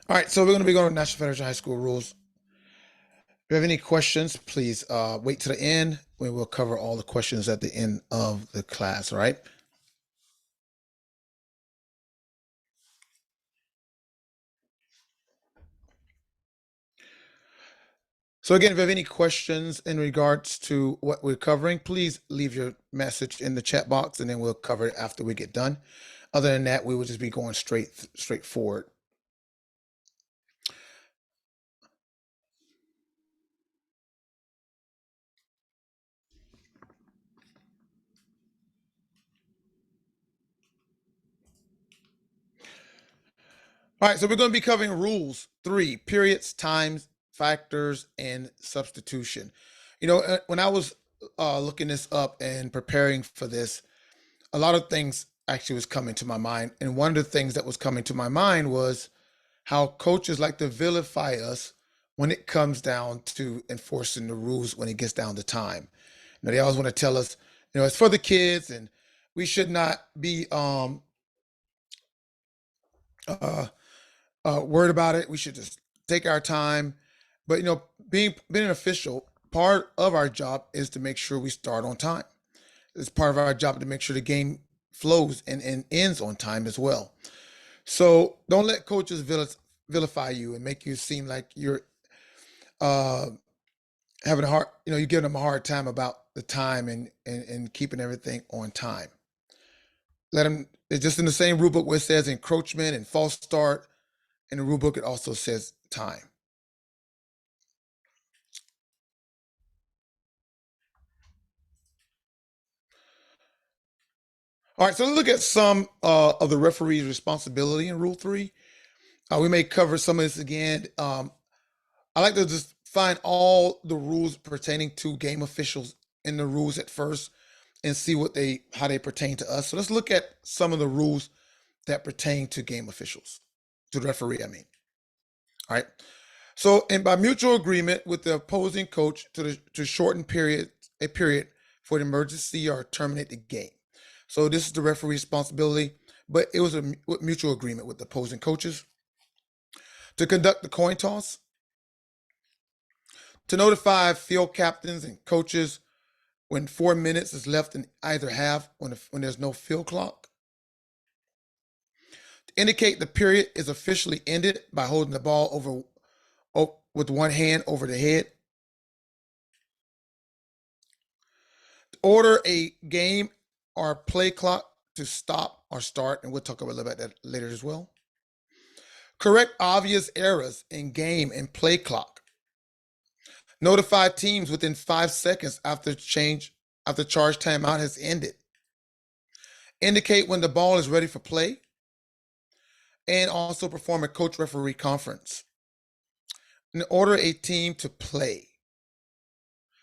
All right, so we're going to be going to National Federation of High School rules. If you have any questions, please wait to the end. We will cover all the questions at the end of the class, all right? So again, if you have any questions in regards to what we're covering, please leave your message in the chat box and then we'll cover it after we get done. Other than that, we will just be going straight forward. All right, so we're going to be covering rules 3, periods, times, factors, and substitution. You know, when I was looking this up and preparing for this, a lot of things actually was coming to my mind. And one of the things that was coming to my mind was how coaches like to vilify us when it comes down to enforcing the rules when it gets down to time. You know, they always want to tell us, you know, it's for the kids and we should not be uh, worried about it. We should just take our time. But you know, being an official, part of our job is to make sure we start on time. It's part of our job to make sure the game flows and ends on time as well. So don't let coaches vilify you and make you seem like you're uh, having a hard, you know, you're giving them a hard time about the time and keeping everything on time. Let them, it's just in the same rule book where it says encroachment and false start. In the rule book, it also says time. All right, so let's look at some of the referee's responsibility in Rule 3. We may cover some of this again. I like to just find all the rules pertaining to game officials in the rules at first and see how they pertain to us. So let's look at some of the rules that pertain to game officials, to the referee, I mean. All right. So, and by mutual agreement with the opposing coach to shorten a period for an emergency or terminate the game. So this is the referee's responsibility, but it was a mutual agreement with the opposing coaches to conduct the coin toss, to notify field captains and coaches when 4 minutes is left in either half when there's no field clock, to indicate the period is officially ended by holding the ball over with one hand over the head, order a game or play clock to stop or start, and we'll talk a little about that later as well. Correct obvious errors in game and play clock. Notify teams within 5 seconds after charge timeout has ended. Indicate when the ball is ready for play. And also perform a coach referee conference. And order a team to play.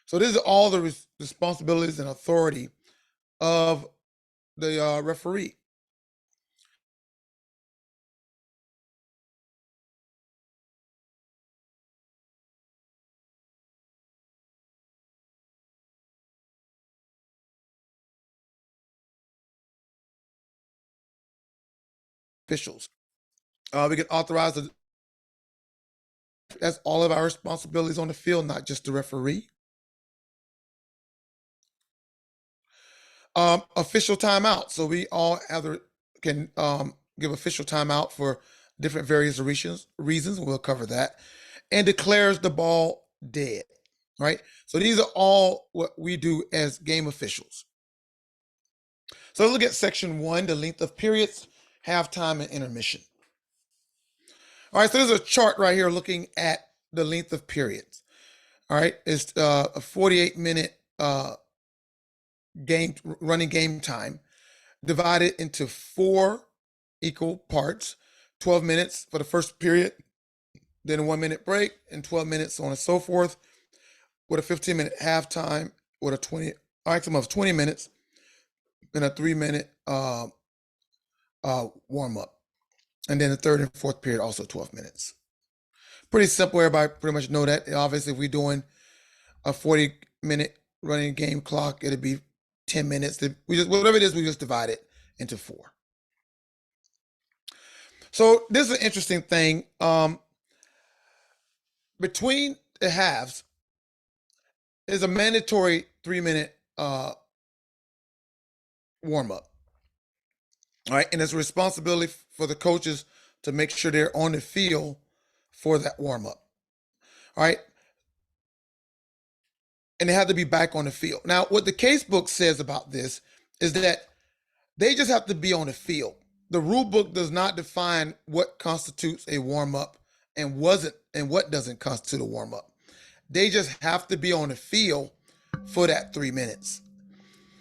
So these are all the responsibilities and authority of the referee. Officials. We can authorize that's all of our responsibilities on the field, not just the referee. Official timeout. So we all can give official timeout for different various reasons. We'll cover that. And declares the ball dead. Right. So these are all what we do as game officials. So let's look at section 1, the length of periods, halftime, and intermission. All right, so there's a chart right here looking at the length of periods. All right, it's a 48-minute running game time divided into 4 equal parts, 12 minutes for the first period, then a 1-minute break, and 12 minutes, so on and so forth, with a 15-minute halftime, with a maximum of 20 minutes, and a 3-minute warm-up. And then the third and fourth period, also 12 minutes. Pretty simple. Everybody pretty much know that. Obviously, if we're doing a 40-minute running game clock, it'll be 10 minutes. Whatever it is, we just divide it into 4. So this is an interesting thing. Between the halves is a mandatory 3 minute warm up. All right, and it's a responsibility for the coaches to make sure they're on the field for that warm up. All right, and they have to be back on the field. Now, what the case book says about this is that they just have to be on the field. The rule book does not define what constitutes a warm up and what doesn't constitute a warm up. They just have to be on the field for that 3 minutes.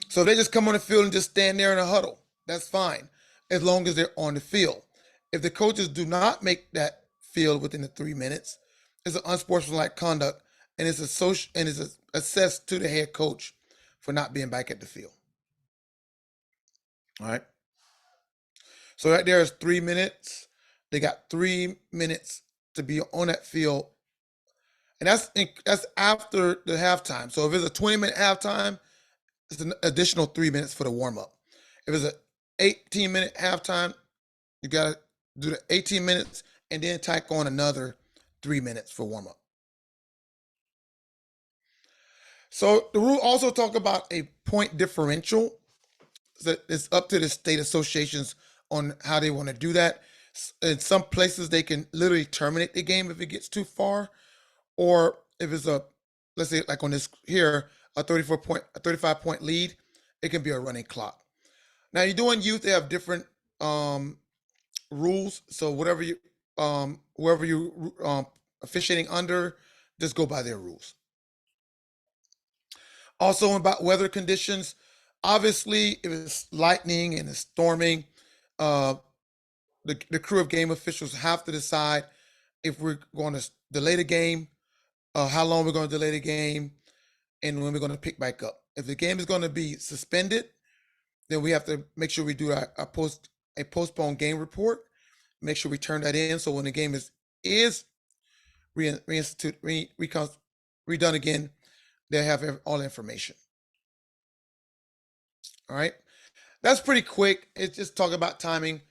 So if they just come on the field and just stand there in a huddle, that's fine, as long as they're on the field. If the coaches do not make that field within the 3 minutes, it's an unsportsmanlike conduct, and it's assessed to the head coach for not being back at the field. All right. So right there is 3 minutes. They got 3 minutes to be on that field, and that's after the halftime. So if it's a 20-minute halftime, it's an additional 3 minutes for the warm up. If it's an 18-minute halftime, you got to do the 18 minutes and then tack on another 3 minutes for warm up. So the rule also talk about a point differential. So it's up to the state associations on how they want to do that. In some places, they can literally terminate the game if it gets too far, or if it's let's say like on this here, a 35 point lead, it can be a running clock. Now you're doing youth, they have different rules. So whoever you officiating under, just go by their rules. Also about weather conditions, obviously if it's lightning and it's storming, the crew of game officials have to decide if we're going to delay the game, how long we're going to delay the game, and when we're going to pick back up. If the game is going to be suspended, then we have to make sure we do a postponed game report. Make sure we turn that in, so when the game is redone again, they have all the information. All right, that's pretty quick. It's just talking about timing.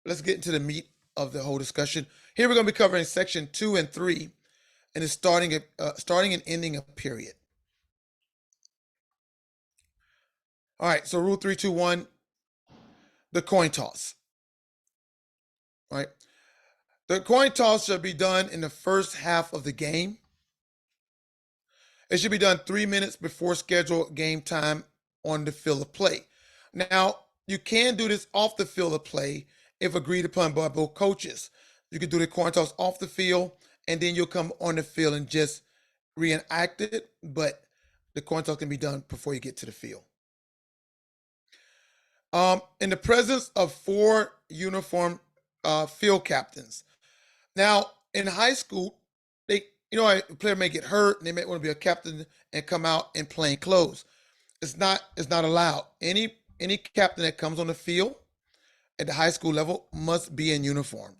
Let's get into the meat of the whole discussion. Here we're going to be covering section 2 and 3, and it's starting and ending a period. All right, so rule 321, the coin toss. All right, the coin toss should be done in the first half of the game. It should be done 3 minutes before scheduled game time on the field of play. Now, you can do this off the field of play if agreed upon by both coaches. You can do the coin toss off the field, and then you'll come on the field and just reenact it, but the coin toss can be done before you get to the field. In the presence of 4 uniform field captains. Now, in high school, a player may get hurt and they may want to be a captain and come out in plain clothes. It's not allowed. Any captain that comes on the field at the high school level must be in uniform.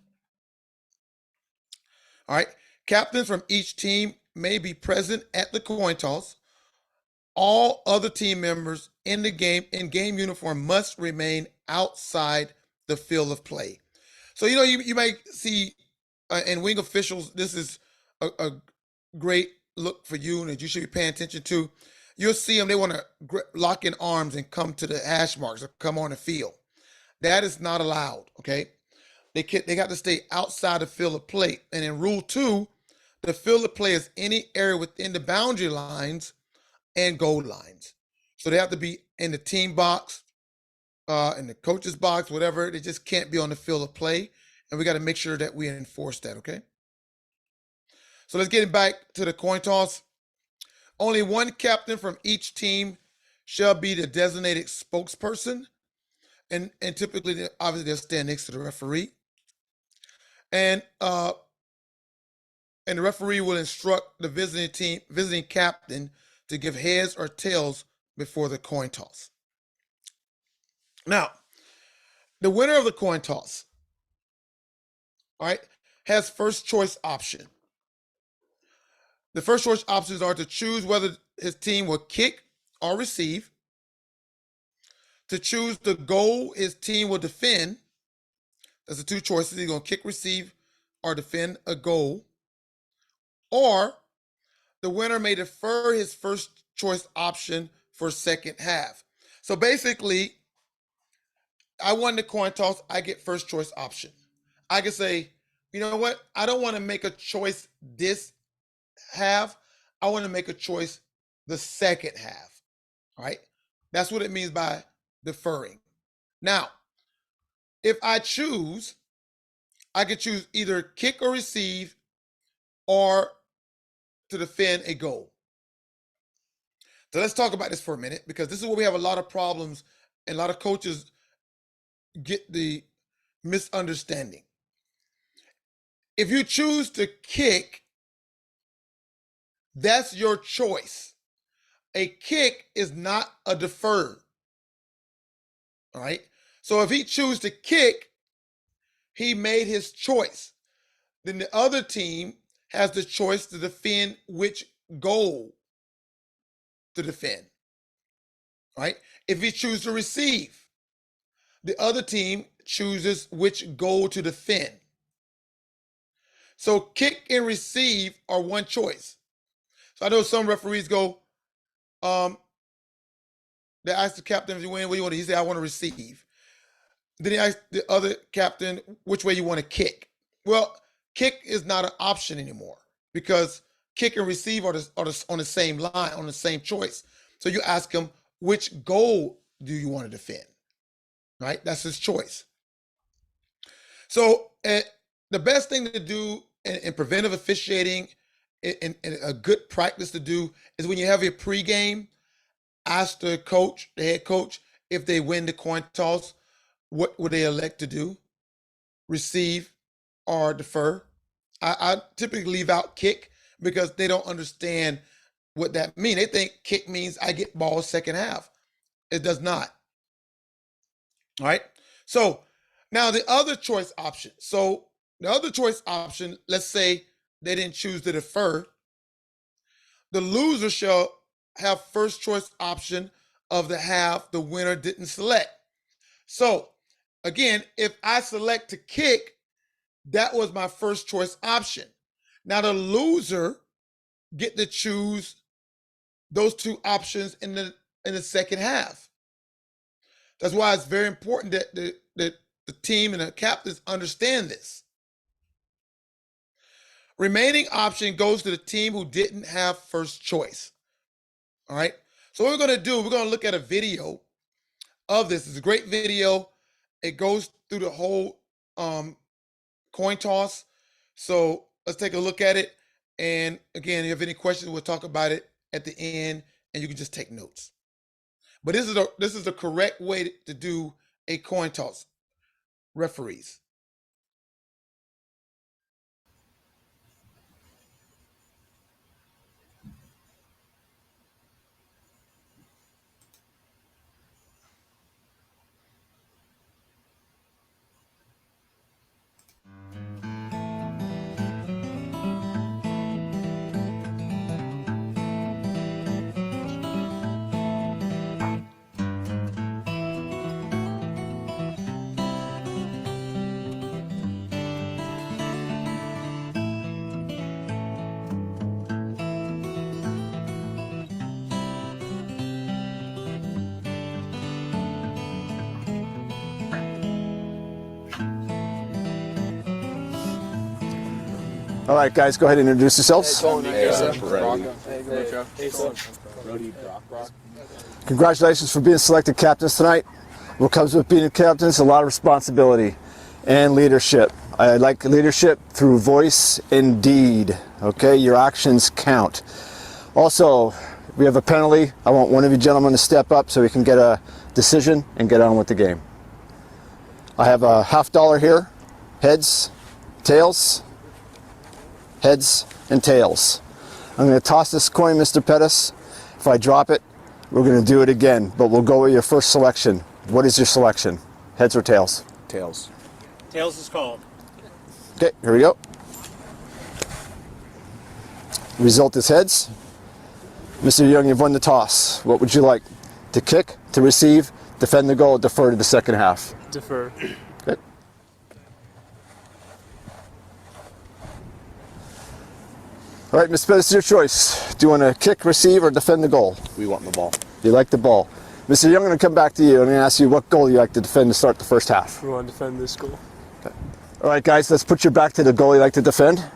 All right. Captains from each team may be present at the coin toss. All other team members in game uniform must remain outside the field of play. So you might see in wing officials, this is a great look for you and that you should be paying attention to. You'll see them, they want to lock in arms and come to the hash marks or come on the field. That is not allowed, okay? They got to stay outside the field of play. And in Rule 2, the field of play is any area within the boundary lines and goal lines. So they have to be in the team box, in the coach's box, whatever. They just can't be on the field of play. And we got to make sure that we enforce that, okay? So let's get back to the coin toss. Only one captain from each team shall be the designated spokesperson. And typically, obviously, they'll stand next to the referee. And the referee will instruct the visiting captain to give heads or tails before the coin toss. Now, the winner of the coin toss, all right, has first choice option. The first choice options are to choose whether his team will kick or receive, to choose the goal his team will defend, That's the two choices. He's going to kick, receive, or defend a goal. Or the winner may defer his first choice option for second half. So basically, I won the coin toss. I get first choice option. I can say, you know what? I don't want to make a choice this half. I want to make a choice the second half. All right. That's what it means by deferring. Now, if I choose, I could choose either kick or receive or to defend a goal. So let's talk about this for a minute, because this is where we have a lot of problems and a lot of coaches get the misunderstanding. If you choose to kick, that's your choice. A kick is not a deferred. All right. So if he chooses to kick, he made his choice. Then the other team has the choice to defend which goal to defend. All right. If he chooses to receive, the other team chooses which goal to defend. So kick and receive are one choice. So I know some referees go, they ask the captain, if you win, what do you want to? He said, I want to receive. Then he asked the other captain, which way you want to kick. Well, kick is not an option anymore, because kick and receive are on the same line, on the same choice. So you ask him, which goal do you want to defend? Right? That's his choice. So the best thing to do in preventive officiating, and a good practice to do, is when you have your pregame, ask the coach, the head coach, if they win the coin toss, what would they elect to do? Receive or defer? I typically leave out kick, because they don't understand what that means. They think kick means I get ball second half. It does not. All right. So now the other choice option. So the other choice option, let's say they didn't choose to defer. The loser shall have first choice option of the half the winner didn't select. So again, if I select to kick, that was my first choice option. Now the loser get to choose those two options in the second half. That's why it's very important that the team and the captains understand this. Remaining option goes to the team who didn't have first choice. All right. So what we're going to do, we're going to look at a video of this. It's a great video. It goes through the whole coin toss. So let's take a look at it. And again, if you have any questions, we'll talk about it at the end, and you can just take notes. But this is the correct way to do a coin toss, referees. All right, guys, go ahead and introduce yourselves. Congratulations for being selected captains tonight. What comes with being captains? A lot of responsibility and leadership. I like leadership through voice and deed. Okay, your actions count. Also, we have a penalty. I want one of you gentlemen to step up so we can get a decision and get on with the game. I have a $50 here. Heads, tails. Heads and tails. I'm going to toss this coin, Mr. Pettis. If I drop it, we're going to do it again, but we'll go with your first selection. What is your selection? Heads or tails? Tails. Tails is called. Okay, here we go. Result is heads. Mr. Young, you've won the toss. What would you like? To kick, to receive, defend the goal, defer to the second half? Defer. Okay. All right, Mr. Pettis, it's your choice. Do you want to kick, receive, or defend the goal? We want the ball. You like the ball. Mr. Young, I'm going to come back to you and ask you what goal you like to defend to start the first half. We want to defend this goal. Okay. All right, guys, let's put your back to the goal you like to defend.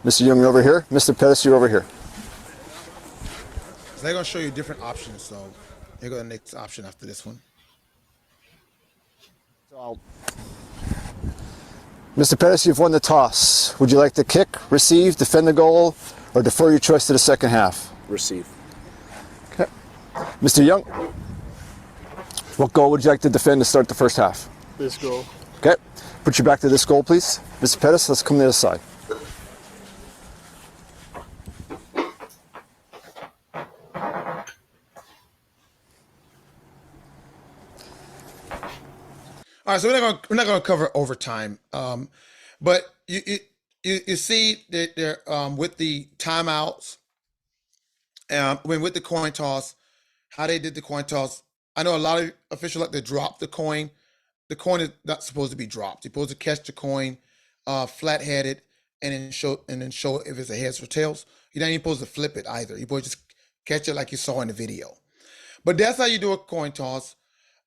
Mr. Young, you're over here. Mr. Pettis, you're over here. So they're going to show you different options. So here go the next option after this one. Mr. Pettis, you've won the toss. Would you like to kick, receive, defend the goal, or defer your choice to the second half? Receive. Okay. Mr. Young, what goal would you like to defend to start the first half? This goal. Okay. Put your back to this goal, please. Mr. Pettis, let's come to the other side. All right, so we're not gonna cover overtime, but you see that there with the timeouts, with the coin toss, how they did the coin toss. I know a lot of officials like to drop the coin. The coin is not supposed to be dropped. You're supposed to catch the coin, flat-headed, and then show if it's a heads or tails. You're not even supposed to flip it either. You're supposed to just catch it like you saw in the video. But that's how you do a coin toss,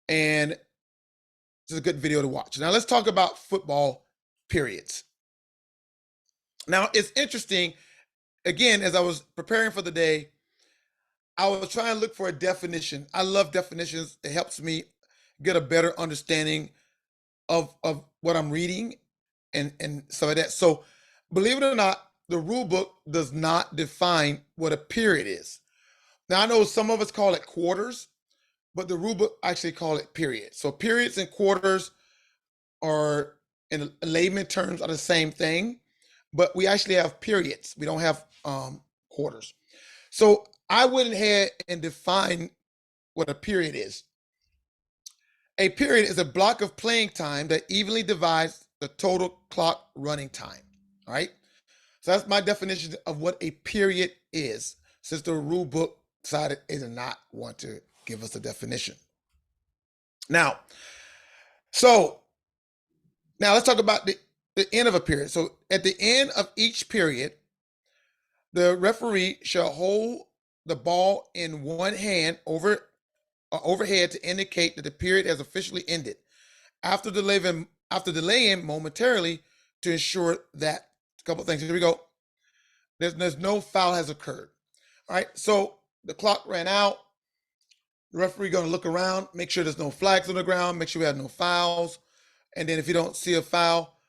and this is a good video to watch. Now let's talk about football periods. Now it's interesting. Again, as I was preparing for the day, I was trying to look for a definition. I love definitions. It helps me get a better understanding of what I'm reading and stuff like that. So believe it or not, the rule book does not define what a period is. Now I know some of us call it quarters, but the rule book actually call it period. So periods and quarters are, in layman terms, are the same thing, but we actually have periods. We don't have quarters. So I went ahead and defined what a period is. A period is a block of playing time that evenly divides the total clock running time, all right? So that's my definition of what a period is, since the rule book decided it did not want to give us a definition. Now let's talk about the end of a period. So at the end of each period, the referee shall hold the ball in one hand overhead to indicate that the period has officially ended, after delaying momentarily to ensure that a couple of things. Here we go. There's no foul has occurred. All right, so the clock ran out. The referee going to look around, make sure there's no flags on the ground, make sure we have no fouls. And then if you don't see a foul,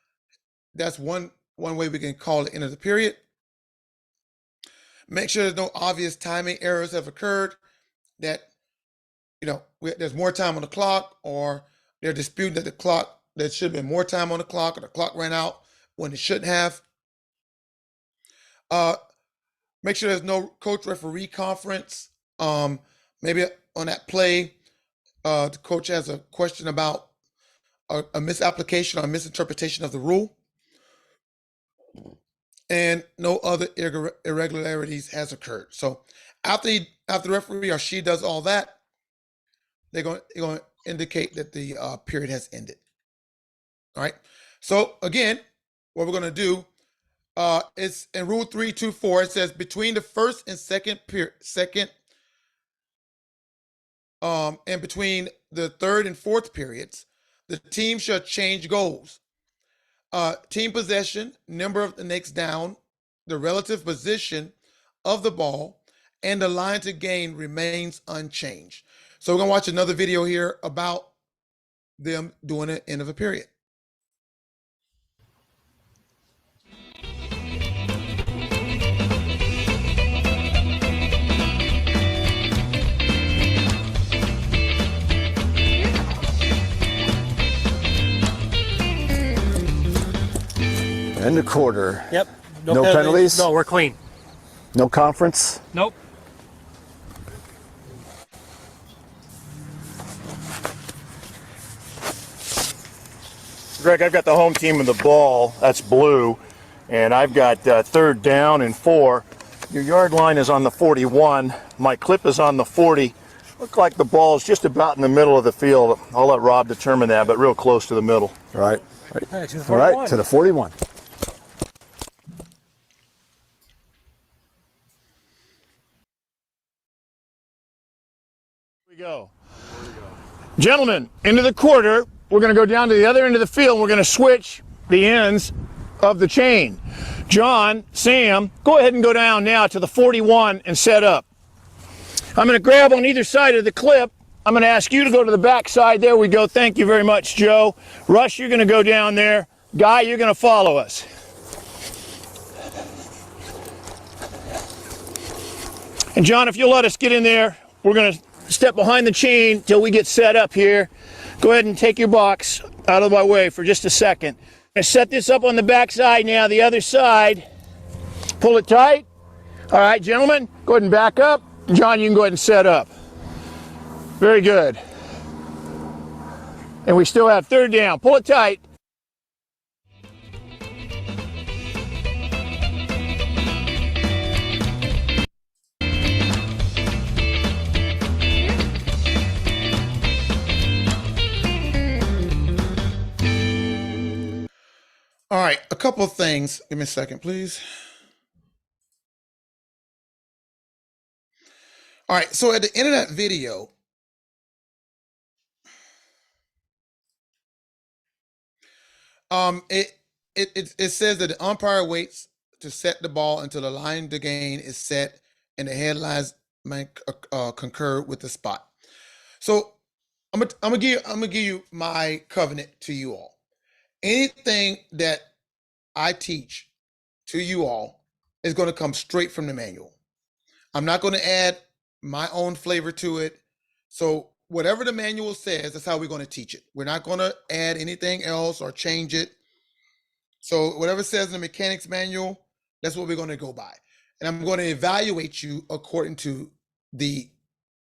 that's one way we can call the end of the period. Make sure there's no obvious timing errors have occurred, that there's more time on the clock, or they're disputing that there should have been more time on the clock, or the clock ran out when it shouldn't have. Make sure there's no coach referee conference. Maybe on that play, the coach has a question about a misapplication or misinterpretation of the rule, and no other irregularities has occurred. So after the referee or she does all that, they're going to indicate that the period has ended. All right. So again, what we're going to do is in Rule 324. It says between the first and second and between the third and fourth periods, the team shall change goals. Team possession, number of the next down, the relative position of the ball, and the line to gain remains unchanged. So we're going to watch another video here about them doing the end of a period. End of quarter. Yep. No penalties? No, we're clean. No conference? Nope. Greg, I've got the home team with the ball. That's blue. And I've got third down and 4. Your yard line is on the 41. My clip is on the 40. Look like the ball is just about in the middle of the field. I'll let Rob determine that, but real close to the middle. All right. Hey, to the All right, to the 41. Go. Gentlemen, into the quarter, we're going to go down to the other end of the field, and we're going to switch the ends of the chain. John, Sam, go ahead and go down now to the 41 and set up. I'm going to grab on either side of the clip. I'm going to ask you to go to the back side. There we go. Thank you very much, Joe. Rush, you're going to go down there. Guy, you're going to follow us. And John, if you'll let us get in there, we're going to step behind the chain till we get set up here. Go ahead and take your box out of my way for just a second. I'm going to set this up on the back side now, the other side. Pull it tight. All right, gentlemen, go ahead and back up. John, you can go ahead and set up. Very good. And we still have third down. Pull it tight. All right, a couple of things. Give me a second, please. All right, so at the end of that video, it says that the umpire waits to set the ball until the line to gain is set and the headlines might concur with the spot. So I'm gonna give you my covenant to you all. Anything that I teach to you all is going to come straight from the manual. I'm not going to add my own flavor to it. So whatever the manual says, that's how we're going to teach it. We're not going to add anything else or change it. So whatever it says in the mechanics manual, that's what we're going to go by. And I'm going to evaluate you according to the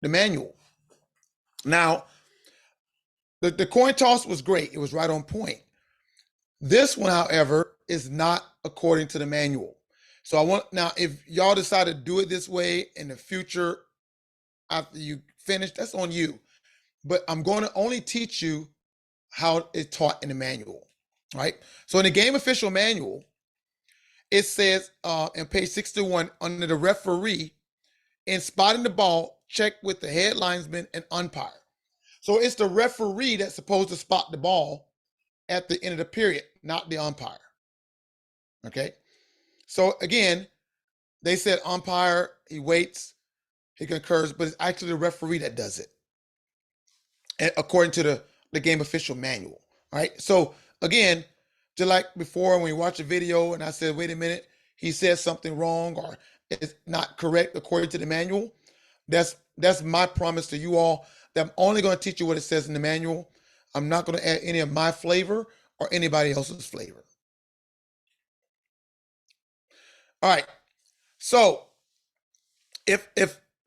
manual. Now, the coin toss was great. It was right on point. This one, however, is not according to the manual. So I want, now, if y'all decide to do it this way in the future, after you finish, that's on you. But I'm going to only teach you how it's taught in the manual, right? So in the game official manual, it says in page 61, under the referee, in spotting the ball, check with the head linesman and umpire. So it's the referee that's supposed to spot the ball at the end of the period, not the umpire. Okay. So again, they said umpire, he waits, he concurs, but it's actually the referee that does it, according to the game official manual. All right. So again, just like before when we watch a video and I said, wait a minute, he said something wrong or it's not correct according to the manual. That's my promise to you all, that I'm only going to teach you what it says in the manual. I'm not going to add any of my flavor or anybody else's flavor. All right. So if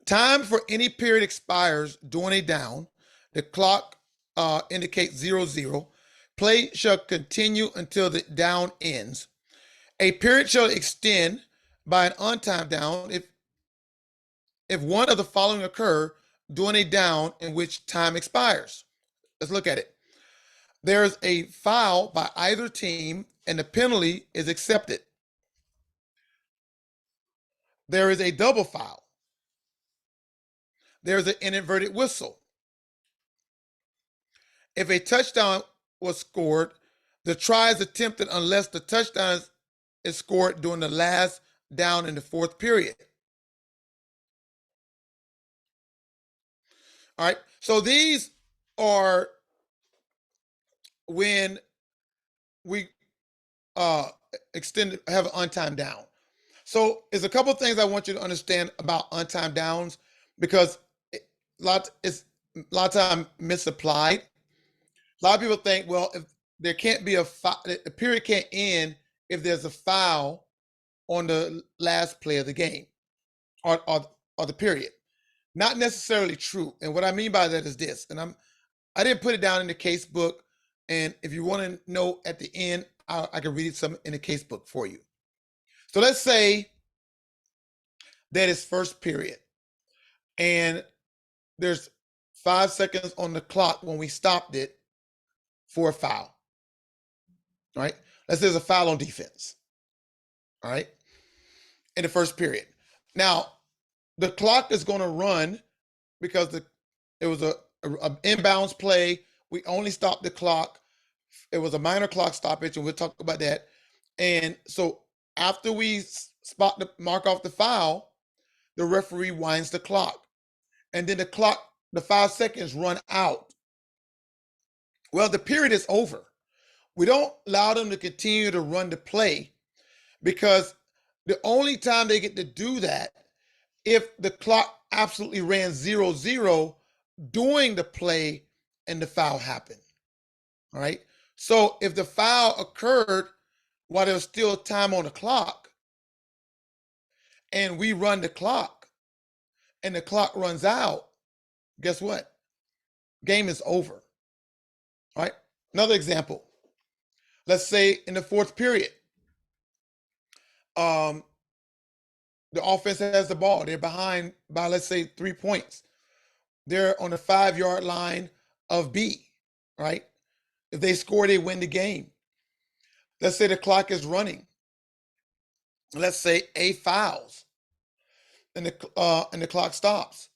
time for any period expires during a down, the clock indicates 0-0. Play shall continue until the down ends. A period shall extend by an untimed down if one of the following occur during a down in which time expires. Let's look at it. There's a foul by either team and the penalty is accepted. There is a double foul. There's an inadvertent whistle. If a touchdown was scored, the try is attempted unless the touchdown is scored during the last down in the fourth period. All right, so these are when we have an untimed down. So there's a couple of things I want you to understand about untimed downs, because a lot of time misapplied. A lot of people think, well, if there can't be a period can't end if there's a foul on the last play of the game or the period. Not necessarily true. And what I mean by that is this, and I didn't put it down in the case book. And if you want to know at the end, I can read some in the case book for you. So let's say that it's first period and there's 5 seconds on the clock when we stopped it for a foul. All right. Let's say there's a foul on defense. All right. In the first period. Now, the clock is going to run because It was a inbounds play. We only stopped the clock. It was a minor clock stoppage, and we'll talk about that. And so after we mark off the foul, the referee winds the clock, and then the 5 seconds run out. Well, the period is over. We don't allow them to continue to run the play because the only time they get to do that if the clock absolutely ran 0-0 during the play and the foul happened. All right. So if the foul occurred while there was still time on the clock and we run the clock and the clock runs out, guess what? Game is over. All right. Another example. Let's say in the fourth period, the offense has the ball. They're behind by, let's say, 3 points. They're on the 5-yard line of B, right? If they score, they win the game. Let's say the clock is running. Let's say A fouls, and the clock stops,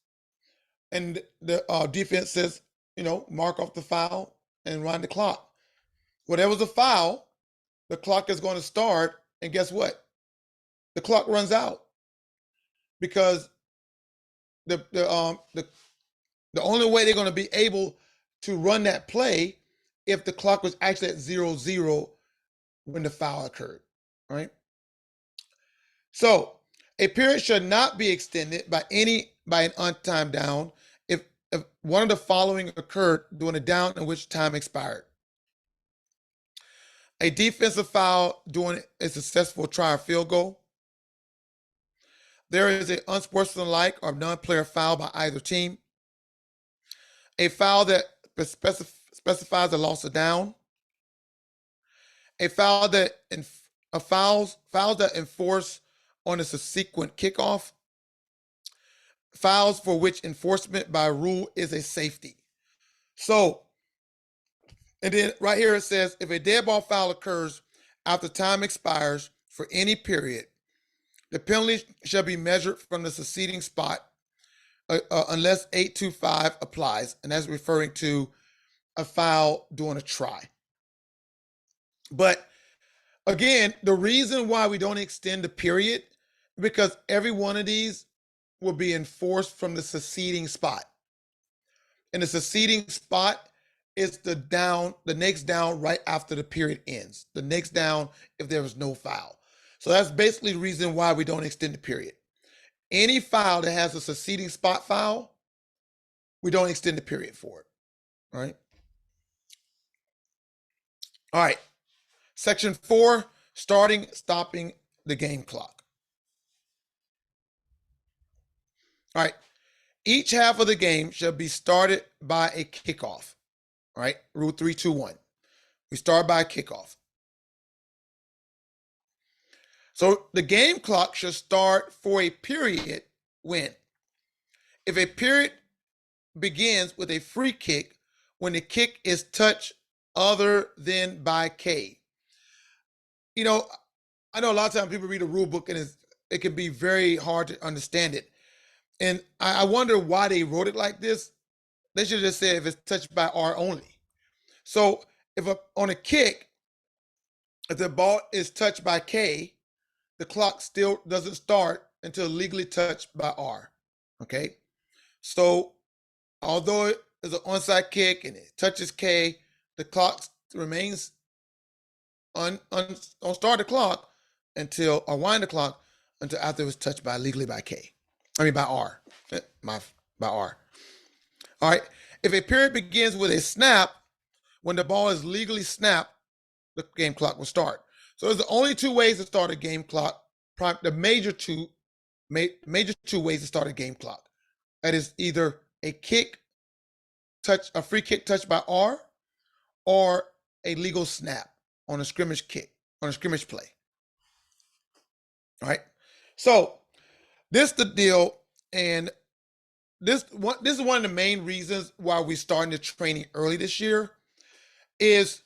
and the defense says, mark off the foul and run the clock. Whatever's a foul, the clock is going to start, and guess what? The clock runs out because the only way they're going to be able to run that play if the clock was actually at 0-0 when the foul occurred, right? So a period should not be extended by an untimed down if one of the following occurred during a down in which time expired. A defensive foul during a successful try or field goal. There is an unsportsmanlike or non-player foul by either team. A foul that specifies a loss of down. A foul that fouls that enforce on a subsequent kickoff. Fouls for which enforcement by rule is a safety. So, and then right here it says, if a dead ball foul occurs after time expires for any period, the penalty shall be measured from the succeeding spot unless 825 applies, and that's referring to a foul during a try. But again, the reason why we don't extend the period, because every one of these will be enforced from the succeeding spot. And the succeeding spot is the next down right after the period ends. The next down if there was no foul. So that's basically the reason why we don't extend the period. Any foul that has a succeeding spot foul, we don't extend the period for it. All right. All right. Section 4, stopping the game clock. All right. Each half of the game shall be started by a kickoff. All right. Rule 3-2-1. We start by a kickoff. So the game clock should start for a period when? If a period begins with a free kick when the kick is touched other than by K. I know a lot of times people read a rule book and it can be very hard to understand it. And I wonder why they wrote it like this. They should have just said if it's touched by R only. So if on a kick, if the ball is touched by K, the clock still doesn't start until legally touched by R. Okay? So although it is an onside kick and it touches K, the clock remains on start the clock or wind the clock until after it was touched legally by R. By R. All right. If a period begins with a snap, when the ball is legally snapped, the game clock will start. So there's only two ways to start a game clock. The major two ways to start a game clock. That is either a free kick touched by R, or a legal snap on a scrimmage play. All right. So this is the deal, and this is one of the main reasons why we're starting the training early this year. Is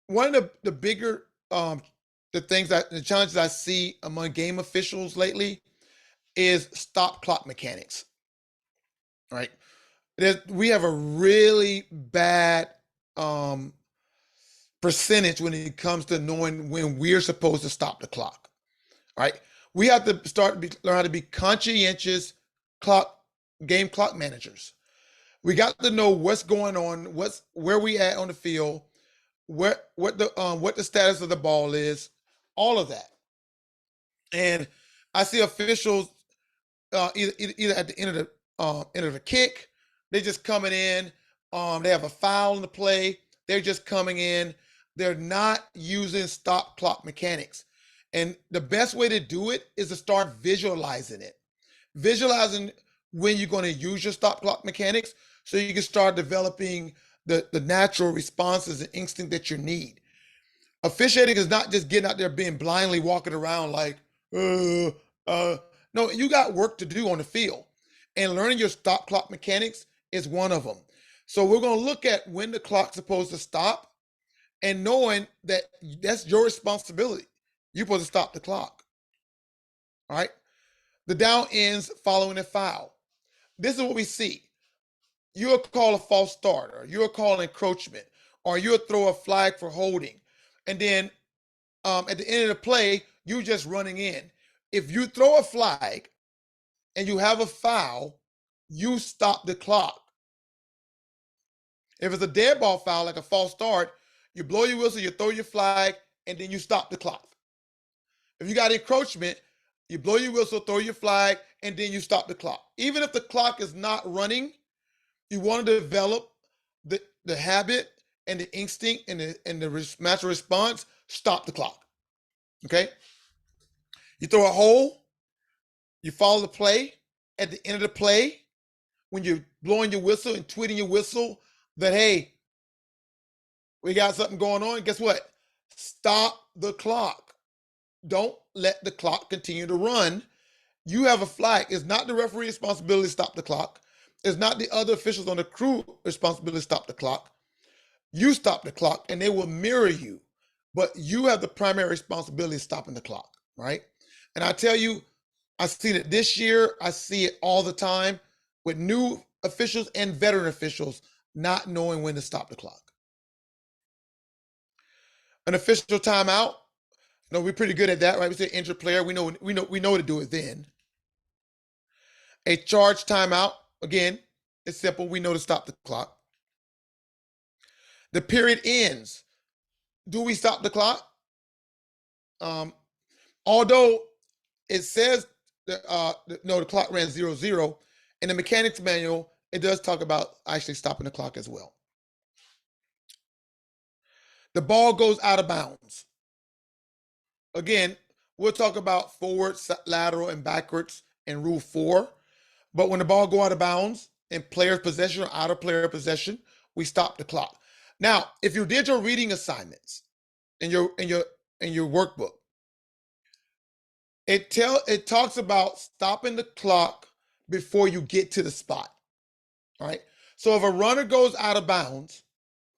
one of the bigger the challenges I see among game officials lately is stop clock mechanics. right? We have a really bad percentage when it comes to knowing when we're supposed to stop the clock, right? We have to learn how to be conscientious game clock managers. We got to know what's going on, where we at on the field, what the status of the ball is, all of that. And I see officials either at the end of the kick, they're just coming in. They have a foul in the play. They're just coming in. They're not using stop clock mechanics. And the best way to do it is to start visualizing it. Visualizing when you're going to use your stop clock mechanics so you can start developing the natural responses and instinct that you need. Officiating is not just getting out there being blindly walking around like, no, you got work to do on the field. And learning your stop clock mechanics is one of them. So we're going to look at when the clock's supposed to stop and knowing that that's your responsibility. You're supposed to stop the clock. All right. The down ends following a foul. This is what we see. You'll call a false start, or you'll call encroachment, or you'll throw a flag for holding. And then at the end of the play, you're just running in. If you throw a flag and you have a foul, you stop the clock. If it's a dead ball foul, like a false start, you blow your whistle, you throw your flag, and then you stop the clock. If you got encroachment, you blow your whistle, throw your flag, and then you stop the clock. Even if the clock is not running, you want to develop the habit and the instinct and the natural response, stop the clock. Okay? You throw a hole, you follow the play. At the end of the play, when you're blowing your whistle and tweeting your whistle that, hey, we got something going on, guess what? Stop the clock. Don't let the clock continue to run. You have a flag. It's not the referee's responsibility to stop the clock. It's not the other officials on the crew responsibility to stop the clock. You stop the clock and they will mirror you. But you have the primary responsibility of stopping the clock, right? And I tell you, I've seen it this year. I see it all the time with new officials and veteran officials not knowing when to stop the clock. An official timeout. No, we're pretty good at that, right? We say injured player. We know to do it then. A charge timeout. Again, it's simple. We know to stop the clock. The period ends. Do we stop the clock? Although it says the clock ran 0-0. In the mechanics manual, it does talk about actually stopping the clock as well. The ball goes out of bounds. Again, we'll talk about forward, lateral, and backwards in Rule 4. But when the ball go out of bounds in player's possession or out of player possession, we stop the clock. Now, if you did your reading assignments in your workbook, it talks about stopping the clock before you get to the spot. All right. So if a runner goes out of bounds,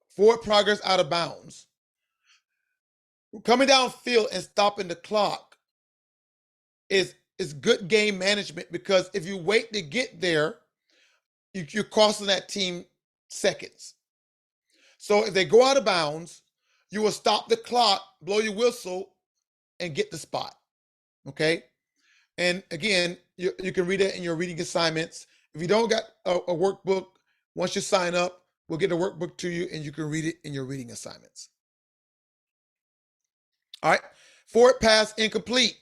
forward progress out of bounds, coming downfield and stopping the clock is good game management, because if you wait to get there, you're costing that team seconds. So if they go out of bounds, you will stop the clock, blow your whistle, and get the spot. Okay? And again, you can read it in your reading assignments. If you don't got a workbook, once you sign up, we'll get a workbook to you and you can read it in your reading assignments. All right. Forward pass incomplete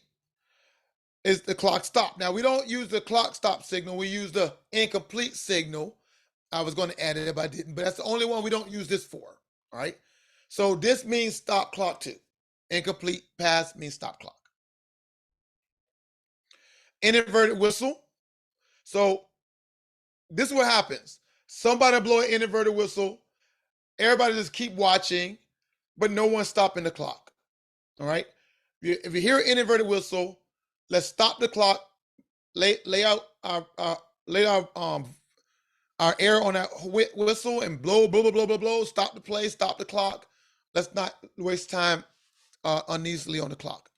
is the clock stop. Now, we don't use the clock stop signal. We use the incomplete signal. I was going to add it, but I didn't. But that's the only one we don't use this for. All right. So this means stop clock too. Incomplete pass means stop clock. Inverted whistle. So this is what happens. Somebody blow an inverted whistle. Everybody just keep watching, but no one's stopping the clock. All right. If you hear an inverted whistle, let's stop the clock. Lay out our air on that whistle and blow, blow, blow, blow, blow, blow. Stop the play. Stop the clock. Let's not waste time uneasily on the clock.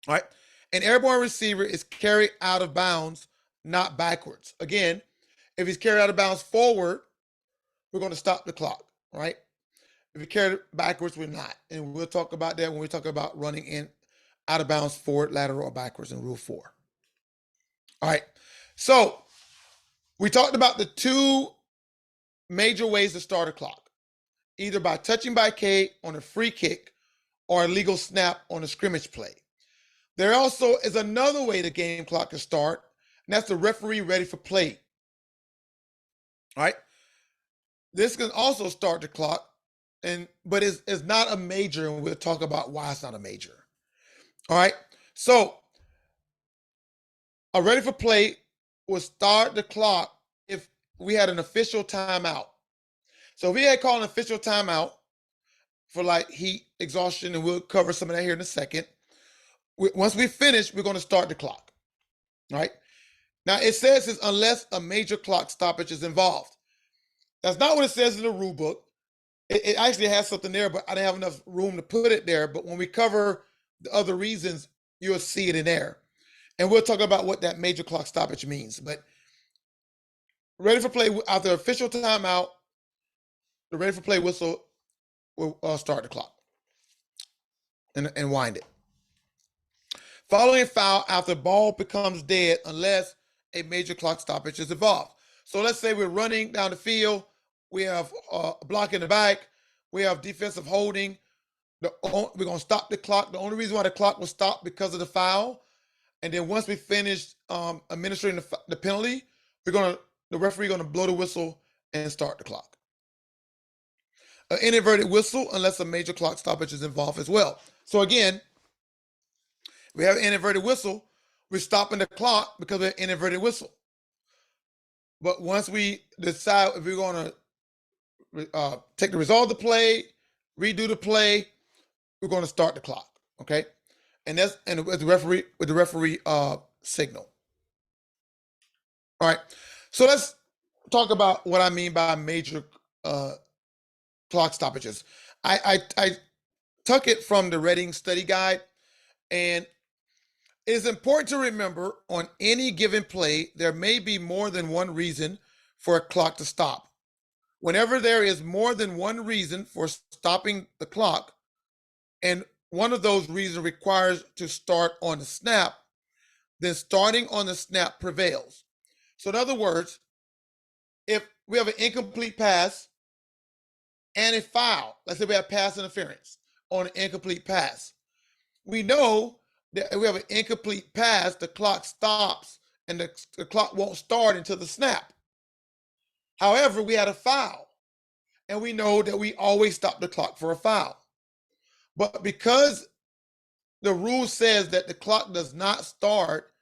All right. An airborne receiver is carried out of bounds, not backwards. Again, If he's carried out of bounds forward, we're going to stop the clock, right? If he carried it backwards, we're not. And we'll talk about that when we talk about running in out of bounds forward, lateral, or backwards in Rule 4. All right. So we talked about the two major ways to start a clock, either by touching by K on a free kick or a legal snap on a scrimmage play. There also is another way the game clock can start, and that's the referee ready for play. All right. This can also start the clock, but it's not a major, and we'll talk about why it's not a major. All right. So a ready for play will start the clock if we had an official timeout. So if we had called an official timeout for like heat, exhaustion, and we'll cover some of that here in a second. Once we finish, we're going to start the clock. All right. Now it says this unless a major clock stoppage is involved. That's not what it says in the rule book. It actually has something there, but I didn't have enough room to put it there. But when we cover the other reasons, you'll see it in there. And we'll talk about what that major clock stoppage means. But ready for play, after official timeout, the ready for play whistle will start the clock and wind it. Following a foul after the ball becomes dead unless a major clock stoppage is involved. So let's say we're running down the field. We have a block in the back. We have defensive holding. We're going to stop the clock. The only reason why the clock was stopped because of the foul. And then once we finish administering the penalty, the referee going to blow the whistle and start the clock. An inverted whistle unless a major clock stoppage is involved as well. So again, we have an inverted whistle. We're stopping the clock because of an inverted whistle. But once we decide if we're going to take the result of the play, redo the play, we're going to start the clock. Okay, and with the referee signal. All right, so let's talk about what I mean by major clock stoppages. I took it from the Reading Study Guide, and it is important to remember on any given play, there may be more than one reason for a clock to stop. Whenever there is more than one reason for stopping the clock, and one of those reasons requires to start on the snap, then starting on the snap prevails. So in other words, if we have an incomplete pass and a foul, let's say we have pass interference on an incomplete pass, we know that if we have an incomplete pass, the clock stops and the clock won't start until the snap. However, we had a foul, and we know that we always stop the clock for a foul. But because the rule says that the clock does not start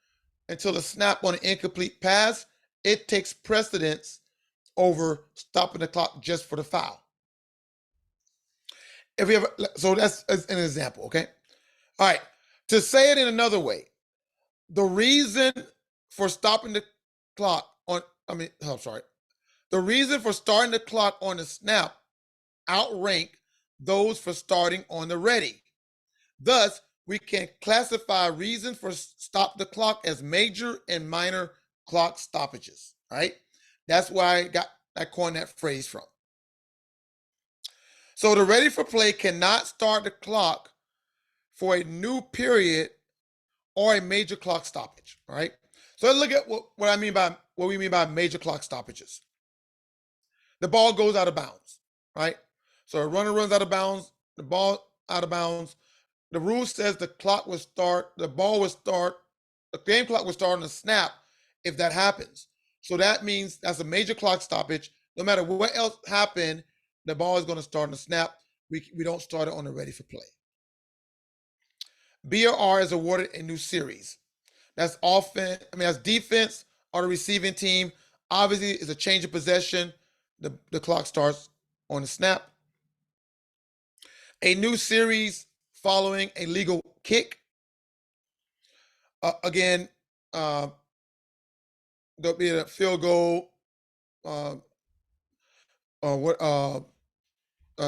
until the snap on an incomplete pass, it takes precedence over stopping the clock just for the foul. So that's an example, okay? All right, to say it in another way, the reason for stopping the clock the reason for starting the clock on the snap outrank those for starting on the ready. Thus, we can classify reasons for stop the clock as major and minor clock stoppages, right? That's why I coined that phrase from. So the ready for play cannot start the clock for a new period or a major clock stoppage, all right? So let's look at what we mean by major clock stoppages. The ball goes out of bounds, right? So a runner runs out of bounds, the ball out of bounds. The rule says the game clock will start on the snap if that happens. So that means that's a major clock stoppage. No matter what else happened, the ball is going to start on the snap. We don't start it on the ready for play. B or R is awarded a new series. That's defense or the receiving team. Obviously, it's a change of possession. The clock starts on the snap. A new series following a legal kick. Again, there'll be a field goal, a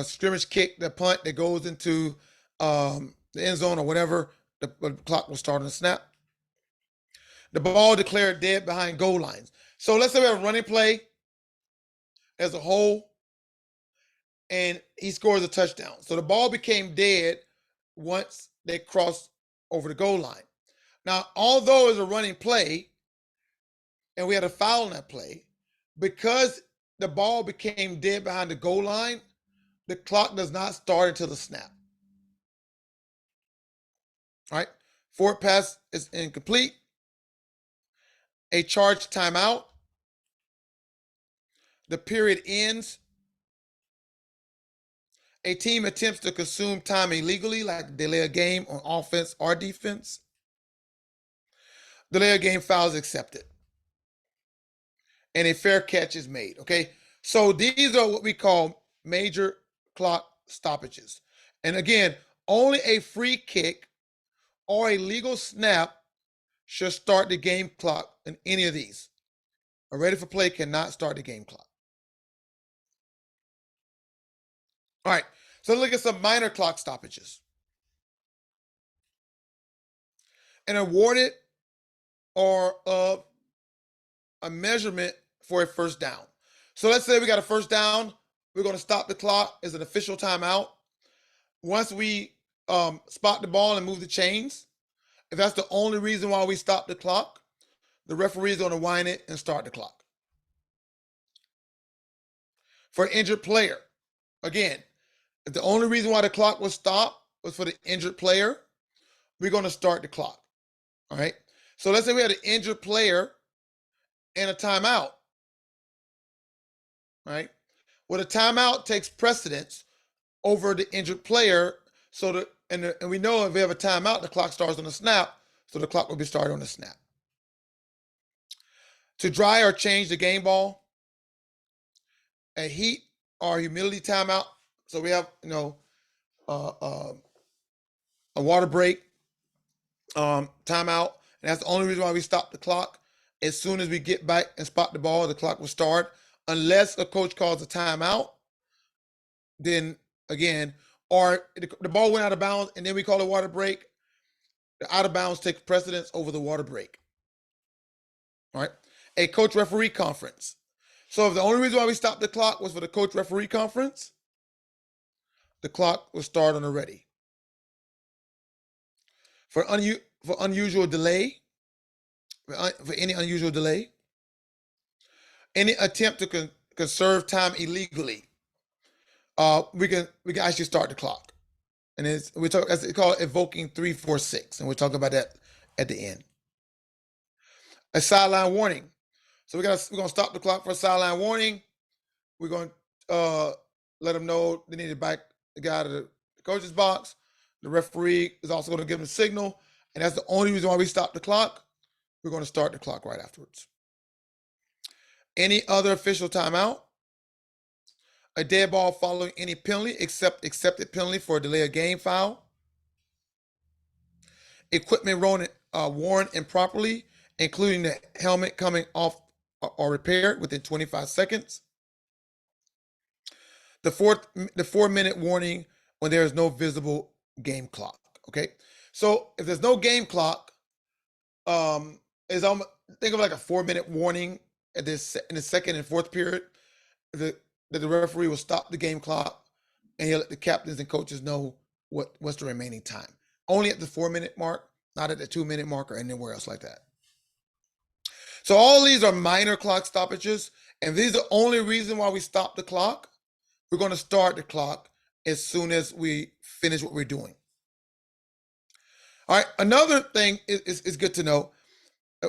scrimmage kick, the punt that goes into the end zone or whatever. The clock will start on the snap. The ball declared dead behind goal lines. So let's say we have a running play as a whole, and he scores a touchdown. So the ball became dead once they crossed over the goal line. Now, although it's a running play, and we had a foul in that play, because the ball became dead behind the goal line, the clock does not start until the snap. All right. Forward pass is incomplete. A charged timeout. The period ends. A team attempts to consume time illegally, like delay a game on offense or defense. Delay a game foul is accepted. And a fair catch is made. Okay. So these are what we call major clock stoppages. And again, only a free kick or a legal snap should start the game clock in any of these. A ready for play cannot start the game clock. All right, so look at some minor clock stoppages. An awarded or a measurement for a first down. So let's say we got a first down. We're going to stop the clock as an official timeout. Once we spot the ball and move the chains, if that's the only reason why we stop the clock, the referee is going to wind it and start the clock. For an injured player, again, if the only reason why the clock was stopped was for the injured player, we're going to start the clock. All right. So let's say we had an injured player and a timeout. Right. Well, the timeout takes precedence over the injured player. So that and we know if we have a timeout, the clock starts on the snap. So the clock will be started on the snap. To dry or change the game ball, a heat or humidity timeout. So we have, a water break, timeout, and that's the only reason why we stop the clock. As soon as we get back and spot the ball, the clock will start. Unless a coach calls a timeout, then again, or the ball went out of bounds and then we call a water break, the out of bounds takes precedence over the water break. All right. A coach referee conference. So if the only reason why we stopped the clock was for the coach referee conference, the clock will start on the ready. For unusual delay, for any unusual delay, any attempt to conserve time illegally, we can actually start the clock, and it's called evoking 346, and we'll talk about that at the end. A sideline warning. So we're gonna stop the clock for a sideline warning. We're going to let them know they need to back the guy to the coach's box. The referee is also going to give them a signal, and that's the only reason why we stop the clock. We're going to start the clock right afterwards. Any other official timeout, a dead ball following any penalty except accepted penalty for a delay of game foul, equipment worn improperly, including the helmet coming off or repaired within 25 seconds, the 4-minute warning when there is no visible game clock. Okay, so if there's no game clock, it's almost, think of like a 4-minute warning in the second and fourth period. That the referee will stop the game clock and he'll let the captains and coaches know what's the remaining time. Only at the 4-minute mark, not at the 2-minute mark or anywhere else like that. So all these are minor clock stoppages, and these are the only reason why we stop the clock. We're going to start the clock as soon as we finish what we're doing. All right, another thing is good to know,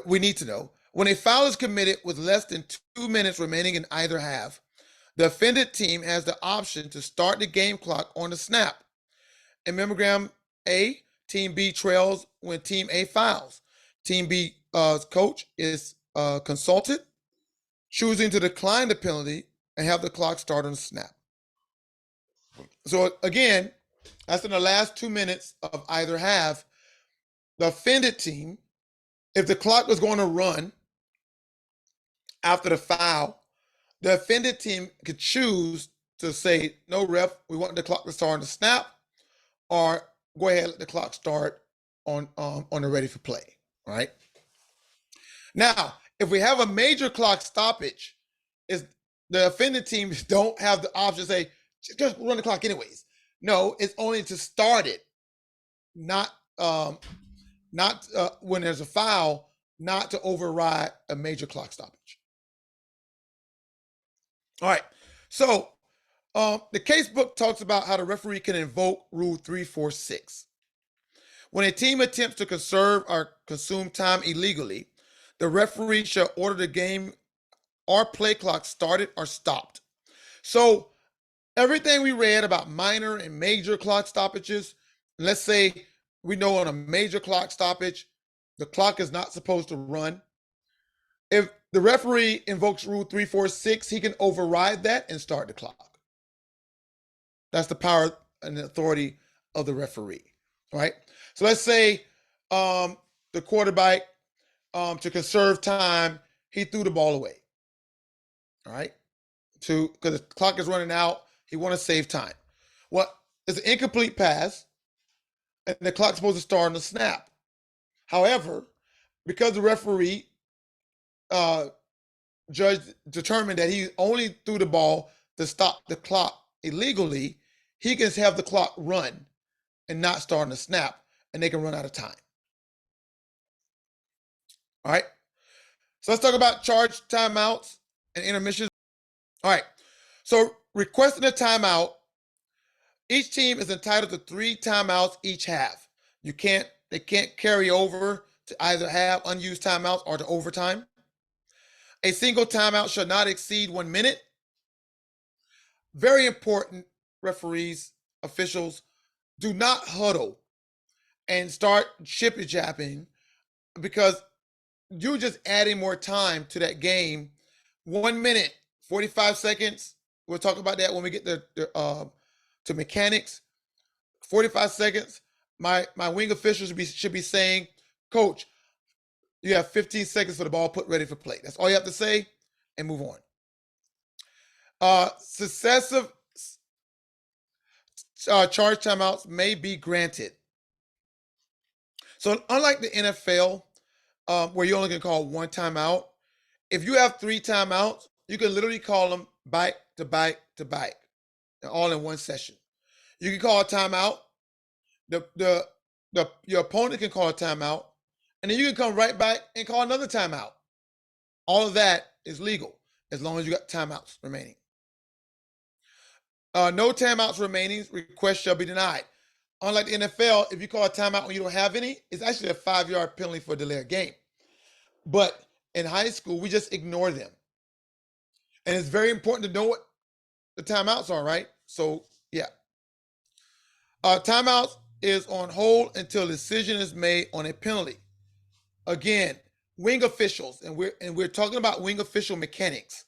we need to know, when a foul is committed with less than 2 minutes remaining in either half, the offended team has the option to start the game clock on the snap. In mammogram A, Team B trails when Team A fouls. Team B coach is consulted, choosing to decline the penalty and have the clock start on the snap. So again, that's in the last 2 minutes of either half. The offended team, if the clock was going to run after the foul, the offended team could choose to say, no, ref, we want the clock to start on the snap, or go ahead and let the clock start on the ready for play, right? Now, If we have a major clock stoppage, is the offending teams don't have the option to say, just run the clock anyways. No, it's only to start it, not when there's a foul, not to override a major clock stoppage. All right. So the case book talks about how the referee can invoke Rule 346. When a team attempts to conserve or consume time illegally, the referee shall order the game or play clock started or stopped. So everything we read about minor and major clock stoppages, let's say we know on a major clock stoppage, the clock is not supposed to run. If the referee invokes Rule 346, he can override that and start the clock. That's the power and the authority of the referee, right? So let's say the quarterback, to conserve time, he threw the ball away, all right? Because the clock is running out, he want to save time. Well, it's an incomplete pass, and the clock's supposed to start on the snap. However, because the referee judge determined that he only threw the ball to stop the clock illegally, he can have the clock run and not start on the snap, and they can run out of time. All right. So let's talk about charge timeouts and intermissions. All right. So requesting a timeout, each team is entitled to 3 timeouts each half. They can't carry over to either have unused timeouts or to overtime. A single timeout shall not exceed 1 minute. Very important, referees, officials, do not huddle and start shippy japping, because you're just adding more time to that game. 1 minute, 45 seconds. We'll talk about that when we get to mechanics. 45 seconds. My wing officials should be saying, Coach, you have 15 seconds for the ball put ready for play. That's all you have to say, and move on. Successive charge timeouts may be granted. So unlike the NFL, where you only can call 1 timeout, if you have 3 timeouts, you can literally call them back to back to back, all in one session. You can call a timeout. Your opponent can call a timeout, and then you can come right back and call another timeout. All of that is legal as long as you got timeouts remaining. No timeouts remaining, request shall be denied. Unlike the NFL, if you call a timeout when you don't have any, it's actually a 5-yard penalty for a delay of game. But in high school, we just ignore them. And it's very important to know what the timeouts are, right? So, yeah. Timeouts is on hold until a decision is made on a penalty. Again, wing officials, and we're talking about wing official mechanics.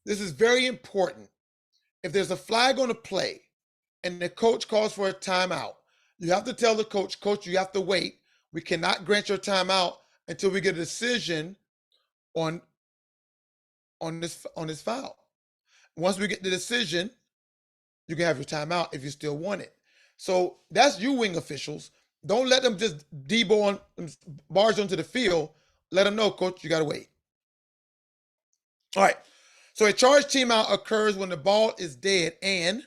This is very important. If there's a flag on the play and the coach calls for a timeout, you have to tell the coach, you have to wait. We cannot grant your timeout until we get a decision on this foul. Once we get the decision, you can have your timeout if you still want it. So that's you, wing officials. Don't let them just barge onto the field. Let them know, Coach, you got to wait. All right. So a charge timeout occurs when the ball is dead and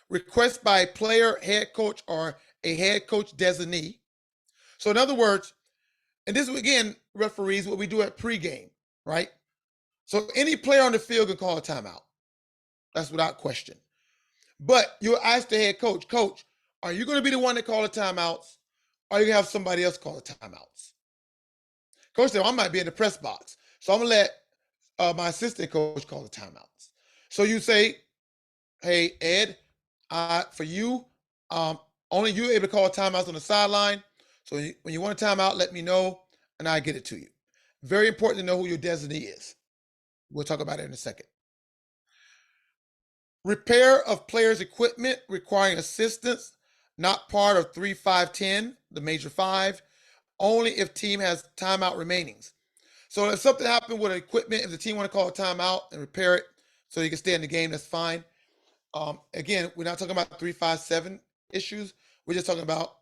request by a player, head coach, or a head coach designee. So in other words, and this is, again, referees, what we do at pregame, right? So any player on the field can call a timeout. That's without question. But you ask the head coach, Coach, are you going to be the one that call the timeouts, or are you going to have somebody else call the timeouts? Coach said, I might be in the press box, so I'm going to let my assistant coach call the timeouts. So you say, hey, Ed, for you, only you able to call timeouts on the sideline. So when you want a timeout, let me know, and I get it to you. Very important to know who your designee is. We'll talk about it in a second. Repair of players' equipment requiring assistance, not part of 3-5-10, the major 5, only if team has timeout remainings. So if something happened with equipment, if the team want to call a timeout and repair it so you can stay in the game, that's fine. Again, we're not talking about 3-5-7 issues. We're just talking about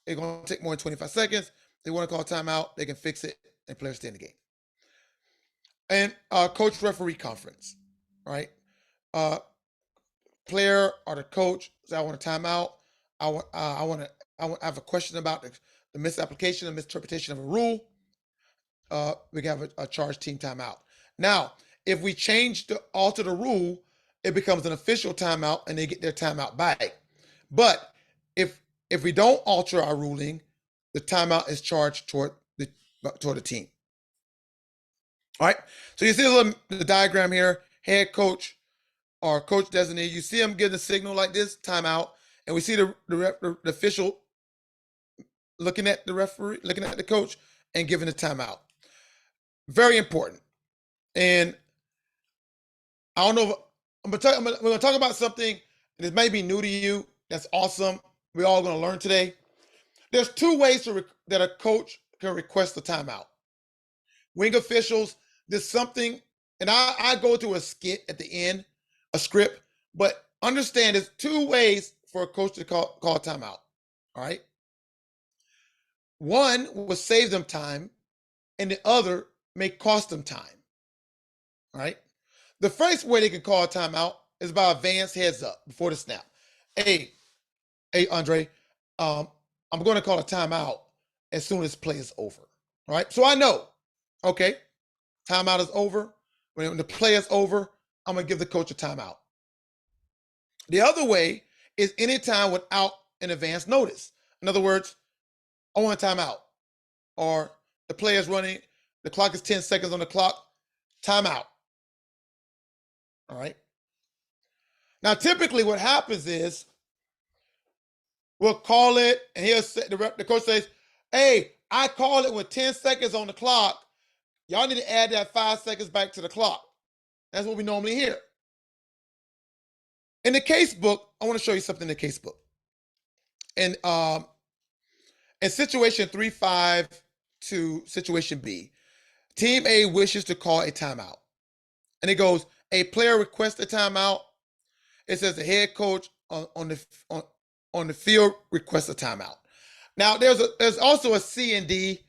it's going to take more than 25 seconds. They want to call a timeout, they can fix it, and players stay in the game. And coach referee conference, right? Uh, player or the coach say, I want a timeout. I have a question about the misapplication and misinterpretation of a rule. We can have a charge team timeout. Now, if we alter the rule, it becomes an official timeout and they get their timeout back. But if we don't alter our ruling, the timeout is charged toward the team. All right. So you see the diagram here, head coach or coach designee. You see him give the signal like this, timeout, and we see the official looking at the referee, looking at the coach, and giving the timeout. Very important. And I don't know. We're going to talk about something that may be new to you. That's awesome. We're all going to learn today. There's two ways that a coach can request a timeout. Wing officials, there's something, and I go through a skit at the end, a script, but understand there's two ways for a coach to call a timeout. All right. One will save them time, and the other may cost them time. All right. The first way they can call a timeout is by advance heads up before the snap. Hey, Andre, I'm going to call a timeout as soon as play is over. All right. So I know, okay, timeout is over. When the play is over, I'm going to give the coach a timeout. The other way is anytime without an advance notice. In other words, I want a timeout. Or the play is running, the clock is 10 seconds on the clock, timeout. All right. Now, typically what happens is we'll call it, and the coach says, hey, I call it with 10 seconds on the clock. Y'all need to add that 5 seconds back to the clock. That's what we normally hear. In the case book, I want to show you something in the case book. And in situation 3.5 to situation B, Team A wishes to call a timeout. And it goes, a player requests a timeout. It says the head coach on the field requests a timeout. Now, there's also a C and D,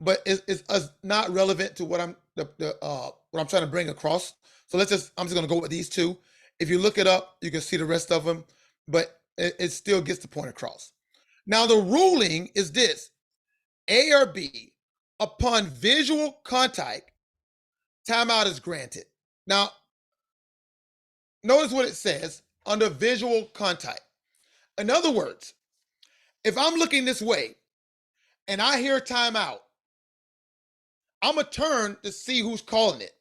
but it's not relevant to what I'm trying to bring across. So I'm just going to go with these two. If you look it up, you can see the rest of them, but it still gets the point across. Now, the ruling is this: A or B, upon visual contact, timeout is granted. Now, notice what it says under visual contact. In other words, if I'm looking this way and I hear timeout, I'm going to turn to see who's calling it,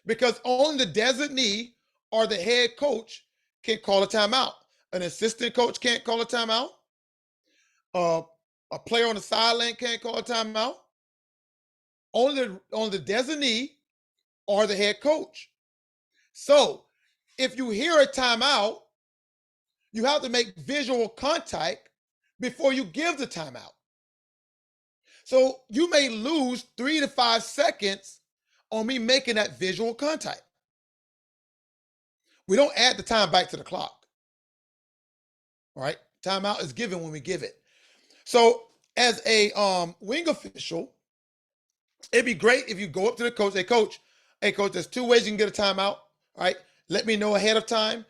because only the designee or the head coach can call a timeout. An assistant coach can't call a timeout. A player on the sideline can't call a timeout. Only the designee or the head coach. So if you hear a timeout, you have to make visual contact before you give the timeout. So you may lose 3 to 5 seconds on me making that visual contact. We don't add the time back to the clock. All right. Timeout is given when we give it. So as a wing official, it'd be great if you go up to the coach, hey coach, there's two ways you can get a timeout. All right. Let me know ahead of time,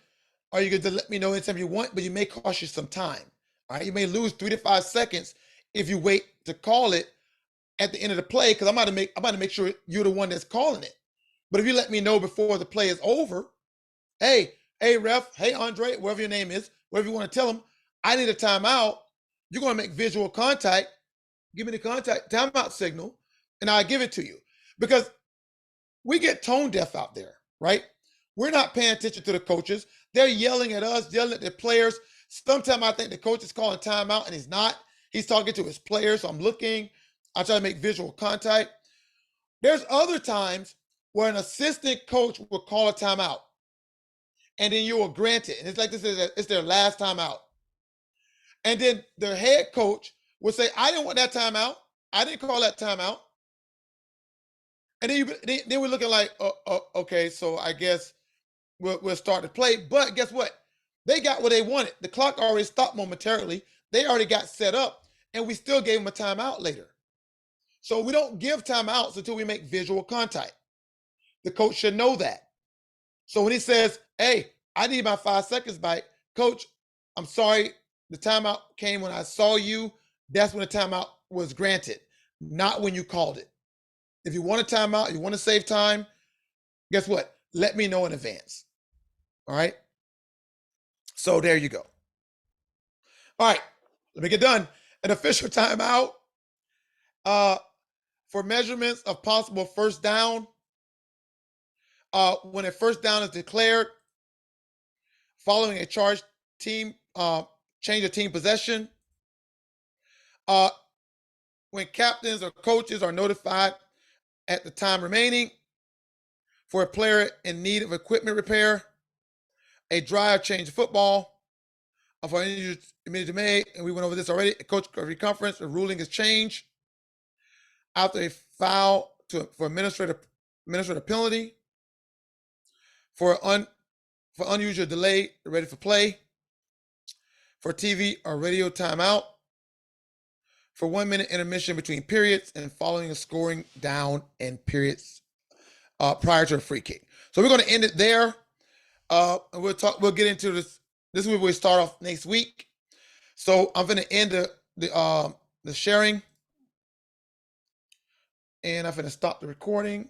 or you can let me know anytime you want, but you may cost you some time. All right. You may lose 3 to 5 seconds if you wait to call it at the end of the play, because I'm about to make sure you're the one that's calling it. But if you let me know before the play is over, hey ref, hey Andre, whatever your name is, whatever you want to tell them, I need a timeout. You're going to make visual contact. Give me the timeout signal, and I'll give it to you. Because we get tone deaf out there, right? We're not paying attention to the coaches. They're yelling at us, yelling at the players. Sometimes I think the coach is calling timeout, and he's not. He's talking to his players. So I'm looking. I try to make visual contact. There's other times where an assistant coach will call a timeout, and then you will grant it. And it's like it's their last timeout. And then their head coach will say, I didn't want that timeout. I didn't call that timeout. And then we're looking like, okay, so I guess we'll start to play. But guess what? They got what they wanted. The clock already stopped momentarily. They already got set up, and we still gave them a timeout later. So we don't give timeouts until we make visual contact. The coach should know that. So when he says, hey, I need my 5 seconds back, coach, I'm sorry, the timeout came when I saw you. That's when the timeout was granted, not when you called it. If you want a timeout, you want to save time, guess what? Let me know in advance. All right. So there you go. All right. Let me get done. An official timeout for measurements of possible first down. When a first down is declared following a charged team change of team possession. When captains or coaches are notified at the time remaining for a player in need of equipment repair, a drive change of football, for injuries immediately made, and we went over this already. A coach conference, a ruling is changed after a foul for administrative penalty, for unusual delay, ready for play, for TV or radio timeout, for 1 minute intermission between periods, and following a scoring down in periods prior to a free kick. So we're going to end it there. And we'll get into this. This is where we start off next week. So I'm going to end the sharing, and I'm going to stop the recording.